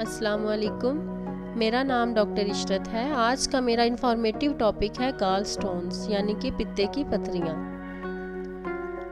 अस्सलाम वालेकुम। मेरा नाम डॉक्टर इशरत है। आज का मेरा इंफॉर्मेटिव टॉपिक है गॉल स्टोन्स यानी कि पित्ते की पत्थरियाँ।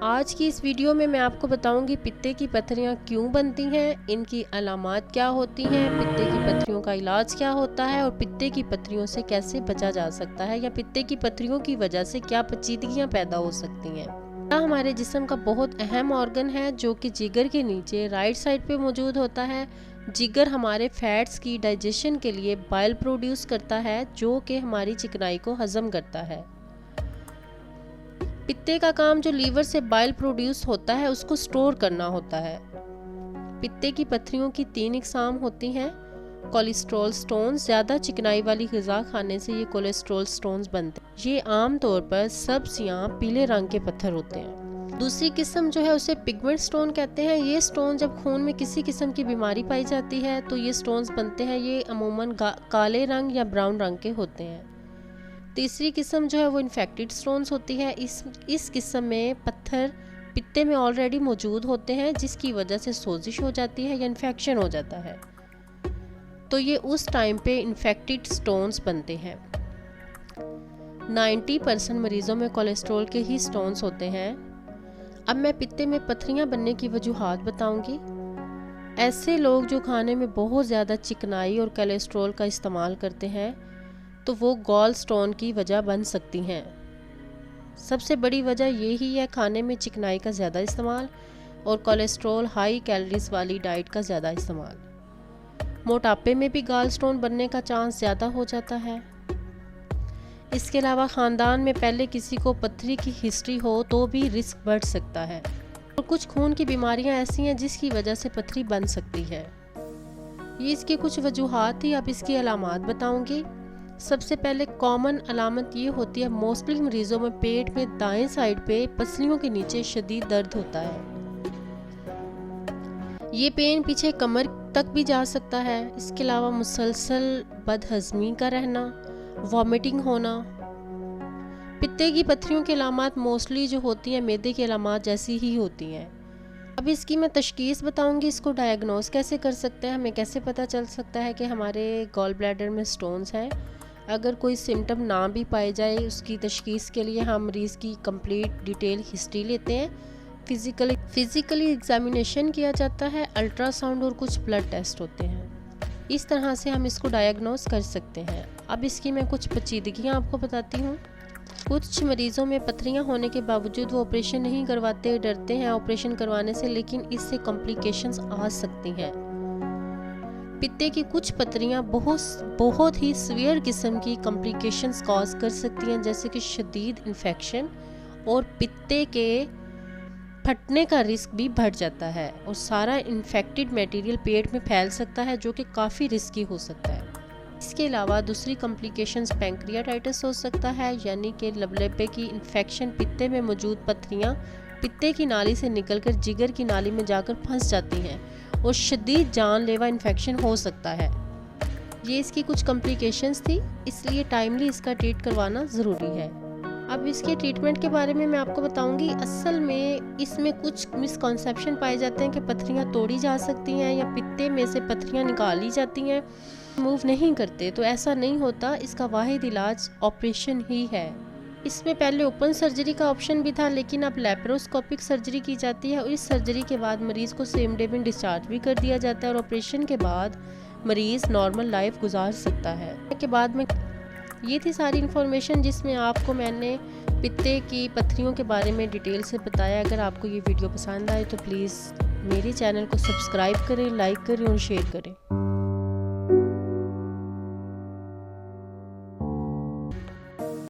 आज की इस वीडियो में मैं आपको बताऊंगी पित्ते की पत्थरियाँ क्यों बनती हैं, इनकी अलामात क्या होती हैं, पित्ते की पत्थरियों का इलाज क्या होता है और पित्ते की पत्थरियों से कैसे बचा जा सकता है या पित्ते की पत्थरियों की वजह से क्या पेचीदगियाँ पैदा हो सकती हैं। हमारे जिस्म का बहुत अहम ऑर्गन है जो कि जिगर के नीचे राइट साइड पे मौजूद होता है। जिगर हमारे फैट्स की डाइजेशन के लिए बाइल प्रोड्यूस करता है जो कि हमारी चिकनाई को हजम करता है। पित्ते का काम जो लीवर से बाइल प्रोड्यूस होता है उसको स्टोर करना होता है। पित्ते की पत्थरियों की 3 इकसाम होती हैं। कोलेस्ट्रॉल स्टोन्स, ज़्यादा चिकनाई वाली ग़िज़ा खाने से ये कोलेस्ट्रॉल स्टोन्स बनते हैं। ये आम तौर पर सब्ज़ या पीले रंग के पत्थर होते हैं। दूसरी किस्म जो है उसे पिगमेंट स्टोन कहते हैं। ये स्टोन जब खून में किसी किस्म की बीमारी पाई जाती है तो ये स्टोन्स बनते हैं। ये अमूमन काले रंग या ब्राउन रंग के होते हैं। तीसरी किस्म जो है वो इन्फेक्टेड स्टोन्स होती है। इस किस्म में पत्थर पित्ते में ऑलरेडी मौजूद होते हैं जिसकी वजह से सोजिश हो जाती है या इन्फेक्शन हो जाता है, तो ये उस टाइम पे इन्फेक्टेड स्टोन्स बनते हैं। 90% मरीजों में कोलेस्ट्रॉल के ही स्टोन्स होते हैं। अब मैं पित्ते में पत्थरियां बनने की वजूहात बताऊंगी। ऐसे लोग जो खाने में बहुत ज़्यादा चिकनाई और कोलेस्ट्रॉल का इस्तेमाल करते हैं तो वो गॉल स्टोन की वजह बन सकती हैं। सबसे बड़ी वजह यही है खाने में चिकनाई का ज़्यादा इस्तेमाल और कोलेस्ट्रॉल हाई कैलोरीज वाली डाइट का ज़्यादा इस्तेमाल। मोटापे में भी गॉल स्टोन बनने का चांस ज़्यादा हो जाता है। इसके अलावा ख़ानदान में पहले किसी को पत्थरी की हिस्ट्री हो तो भी रिस्क बढ़ सकता है और कुछ खून की बीमारियां ऐसी हैं जिसकी वजह से पत्थरी बन सकती है। ये इसकी कुछ वजूहात थी। अब इसकी अलामात बताऊंगी। सबसे पहले कॉमन अलामत ये होती है, मोस्टली मरीज़ों में पेट में दाएं साइड पे पसलियों के नीचे शदीद दर्द होता है। ये पेन पीछे कमर तक भी जा सकता है। इसके अलावा मुसलसल बदहज़मी का रहना, वॉमिटिंग होना। पित्ते की पत्थरियों की अलामात मोस्टली जो होती हैं मैदे की अलामात जैसी ही होती हैं। अब इसकी मैं तशख़ीस बताऊंगी। इसको डायग्नोस कैसे कर सकते हैं, हमें कैसे पता चल सकता है कि हमारे गॉल ब्लैडर में स्टोन्स हैं। अगर कोई सिम्टम ना भी पाए जाए उसकी तशख़ीस के लिए हम मरीज़ की कंप्लीट डिटेल हिस्ट्री लेते हैं। फिज़िकली एग्जामिनेशन किया जाता है, अल्ट्रासाउंड और कुछ ब्लड टेस्ट होते हैं। इस तरह से हम इसको डायग्नोस कर सकते हैं। अब इसकी मैं कुछ पेचीदगियाँ आपको बताती हूँ। कुछ मरीज़ों में पत्थरियाँ होने के बावजूद वो ऑपरेशन नहीं करवाते, डरते हैं ऑपरेशन करवाने से, लेकिन इससे कॉम्प्लिकेशंस आ सकती हैं। पित्ते की कुछ पत्थरियाँ बहुत ही सीवियर किस्म की कॉम्प्लिकेशंस कॉज कर सकती हैं, जैसे कि शदीद इन्फेक्शन और पित्ते के फटने का रिस्क भी बढ़ जाता है और सारा इन्फेक्टेड मटेरियल पेट में फैल सकता है जो कि काफ़ी रिस्की हो सकता है। इसके अलावा दूसरी कॉम्प्लिकेशंस पैंक्रियाटाइटिस हो सकता है, यानी कि लबलेबे की इन्फेक्शन। पित्ते में मौजूद पत्थरियाँ पित्ते की नाली से निकलकर जिगर की नाली में जाकर फंस जाती हैं और शदीद जानलेवा इन्फेक्शन हो सकता है। ये इसकी कुछ कॉम्प्लिकेशंस थी, इसलिए टाइमली इसका ट्रीट करवाना ज़रूरी है। अब इसके ट्रीटमेंट के बारे में मैं आपको बताऊंगी। असल में इसमें कुछ मिसकॉन्सेप्शन पाए जाते हैं कि पत्थरियाँ तोड़ी जा सकती हैं या पित्ते में से पत्थरियाँ निकाली जाती हैं, मूव नहीं करते। तो ऐसा नहीं होता। इसका वाहिद इलाज ऑपरेशन ही है। इसमें पहले ओपन सर्जरी का ऑप्शन भी था, लेकिन अब लैप्रोस्कोपिक सर्जरी की जाती है और इस सर्जरी के बाद मरीज़ को सेम डे में डिस्चार्ज भी कर दिया जाता है और ऑपरेशन के बाद मरीज़ नॉर्मल लाइफ गुजार सकता है। के बाद में ये थी सारी इन्फॉर्मेशन जिसमें आपको मैंने पित्ते की पत्थरियों के बारे में डिटेल से बताया। अगर आपको ये वीडियो पसंद आए तो प्लीज़ मेरे चैनल को सब्सक्राइब करें, लाइक करें और शेयर करें।